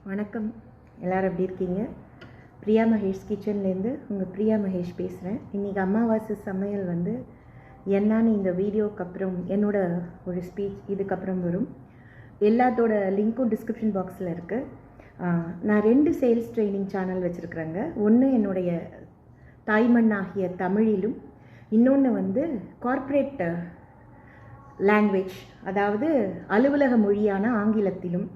வணக்கம், எல்லோரும் எப்படி இருக்கீங்க? பிரியா மகேஷ் கிச்சன்லேருந்து உங்கள் பிரியா மகேஷ் பேசுகிறேன். இன்றைக்கி அமாவாசை சமையல் வந்து என்னன்னு இந்த வீடியோக்கு அப்புறம் என்னோட ஒரு ஸ்பீச் இதுக்கப்புறம் வரும். எல்லாத்தோட லிங்க்கும் டிஸ்கிரிப்ஷன் பாக்ஸில் இருக்குது. நான் 2 சேல்ஸ் ட்ரைனிங் சேனல் வச்சுருக்குறேங்க. ஒன்று என்னுடைய தாய்மண்ணாகிய தமிழிலும், இன்னொன்று வந்து கார்ப்பரேட் லாங்குவேஜ், அதாவது அலுவலக மொழியான ஆங்கிலத்திலும்.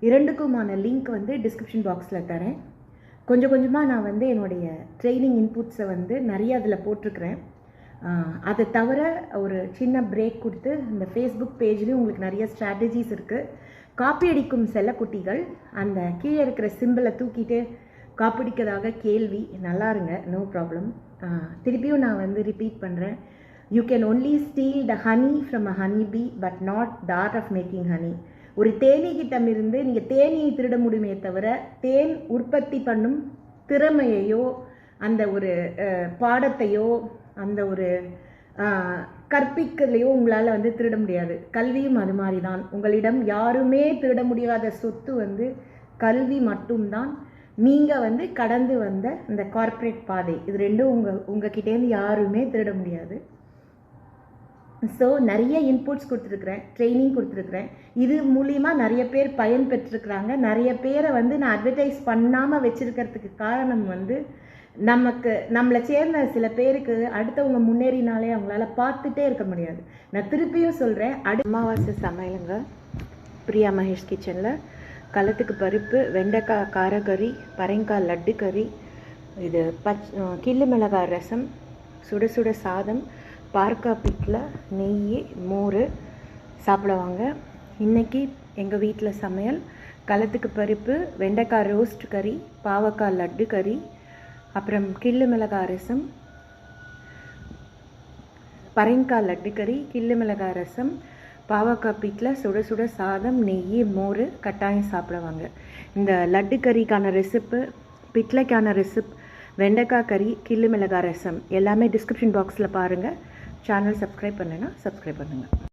2க்குமான லிங்க் வந்து டிஸ்கிரிப்ஷன் பாக்ஸில் தரேன். கொஞ்சம் கொஞ்சமாக நான் வந்து என்னுடைய ட்ரைனிங் இன்புட்ஸை வந்து நிறைய அதில் போட்டிருக்கிறேன். அதை தவிர ஒரு சின்ன பிரேக் கொடுத்து இந்த ஃபேஸ்புக் பேஜ்லேயும் உங்களுக்கு நிறைய ஸ்ட்ராட்டஜிஸ் இருக்குது. காப்பி அடிக்கும் செல்லக்குட்டிகள் அந்த கீழே இருக்கிற சிம்பிளை தூக்கிட்டு காப்பிடிக்கிறதாக கேள்வி, நல்லா இருங்க, நோ ப்ராப்ளம். திருப்பியும் நான் வந்து ரிப்பீட் பண்ணுறேன். You can only steal the honey from a honey bee but not the art of making honey. ஒரு தேனீகிட்டமிருந்து நீங்கள் தேனியை திருட முடியுமே தவிர தேன் உற்பத்தி பண்ணும் திறமையையோ அந்த ஒரு பாடத்தையோ அந்த ஒரு கற்பிக்கலையோ உங்களால் வந்து திருட முடியாது. கல்வியும் அது மாதிரி தான். உங்களிடம் யாருமே திருட முடியாத சொத்து வந்து கல்வி மட்டும்தான். நீங்கள் வந்து கடந்து வந்த இந்த கார்ப்பரேட் பாதை, இது ரெண்டும் உங்ககிட்டேருந்து யாருமே திருட முடியாது. ஸோ நிறைய இன்புட்ஸ் கொடுத்துருக்குறேன், ட்ரைனிங் கொடுத்துருக்குறேன். இது மூலிமா நிறைய பேர் பயன் பெற்றிருக்கிறாங்க. நிறைய பேரை வந்து நான் அட்வர்டைஸ் பண்ணாமல் வச்சுருக்கிறதுக்கு காரணம் வந்து நம்மளை சேர்ந்த சில பேருக்கு அடுத்தவங்க முன்னேறினாலே அவங்களால பார்த்துட்டே இருக்க முடியாது. நான் திருப்பியும் சொல்கிறேன், அமாவாசை சமையலுங்க பிரியா மகேஷ் கிச்சனில். களத்துக்கு பருப்பு, வெண்டைக்காய் காரக்கறி, பரங்காய் லட்டு கறி, இது கிள்ளு மிளகாய் ரசம், சுட சுட சாதம், பார்க்காய் பிட்டில் நெய், மோர் சாப்பிடுவாங்க. இன்றைக்கி எங்கள் வீட்டில் சமையல் களத்துக்கு பருப்பு, வெண்டைக்காய் ரோஸ்ட் கறி, பாவக்காய் லட்டு கறி, அப்புறம் கிள்ளு மிளகாய் ரசம், பரங்காய் லட்டு கறி, கிள்ளு மிளகாய் ரசம், பாவக்காய் பிட்டில் சுட சுட சாதம், நெய், மோர் கட்டாயம் சாப்பிடுவாங்க. இந்த லட்டு கறிக்கான ரெசிப்பு, பிட்லைக்கான ரெசிப், வெண்டைக்காய் கறி, கிள்ளு மிளகாய் ரசம் எல்லாமே டிஸ்கிரிப்ஷன் பாக்ஸில் பாருங்கள். சேனல் சப்ஸ்கிரைப் பண்ணலைன்னா சப்ஸ்கிரைப் பண்ணுங்கள்.